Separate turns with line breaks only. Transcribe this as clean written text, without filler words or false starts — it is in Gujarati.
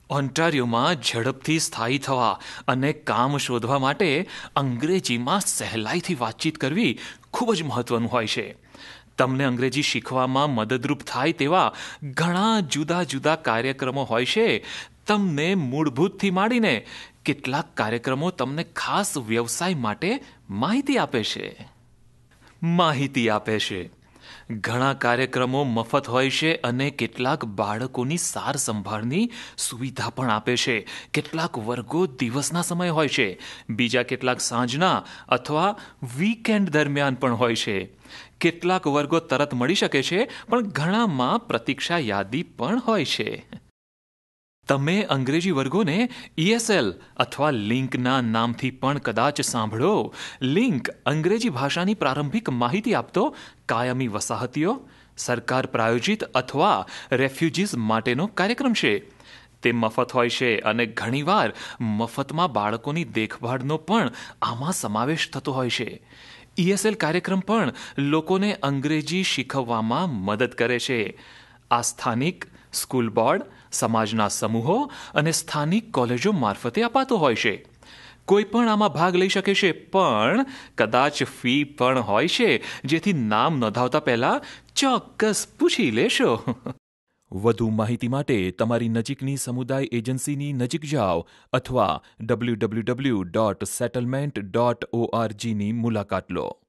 ઓન્ટારિયોમાં ઝડપથી સ્થાયી થવા અને કામ શોધવા માટે અંગ્રેજીમાં સહેલાઈથી વાતચીત કરવી ખૂબ જ મહત્વનું હોય છે. તમને અંગ્રેજી શીખવામાં મદદરૂપ થાય તેવા ઘણા જુદા જુદા કાર્યક્રમો હોય છે. તમને મૂળભૂતથી માંડીને કેટલાક કાર્યક્રમો તમને ખાસ વ્યવસાય માટે માહિતી આપે છે. ઘણા કાર્યક્રમો મફત હોય છે અને કેટલાક બાળકોની સાર સંભાળની સુવિધા પણ આપે છે. કેટલાક વર્ગો દિવસના સમય હોય છે, બીજા કેટલાક સાંજના અથવા વીકેન્ડ દરમિયાન પણ હોય છે. કેટલાક વર્ગો તરત મળી શકે છે, પણ ઘણામાં પ્રતીક્ષા યાદી પણ હોય છે. તમે અંગ્રેજી વર્ગોને ESL અથવા લિંકના નામથી પણ કદાચ સાંભળો. લિંક અંગ્રેજી ભાષાની પ્રારંભિક માહિતી આપતો કાયમી વસાહતીઓ, સરકાર પ્રાયોજિત અથવા રેફ્યુજીસ માટેનો કાર્યક્રમ છે. તે મફત હોય છે અને ઘણીવાર મફતમાં બાળકોની દેખભાળનો પણ આમાં સમાવેશ થતો હોય છે. ESL કાર્યક્રમ પણ લોકોને અંગ્રેજી શીખવવામાં મદદ કરે છે. આ સ્થાનિક સ્કૂલ બોર્ડ, સમાજના સમૂહો અને સ્થાનિક કોલેજો મારફતે અપાતો હોય છે. કોઈ પણ આમાં ભાગ લઈ શકે છે, પણ કદાચ ફી પણ હોય છે, જેથી નામ નોંધાવતા પહેલા ચોક્કસ પૂછી લેશો. વધુ માહિતી માટે તમારી નજીકની સમુદાય એજન્સીની નજીક જાઓ અથવા www.settlement.org ની મુલાકાત લો.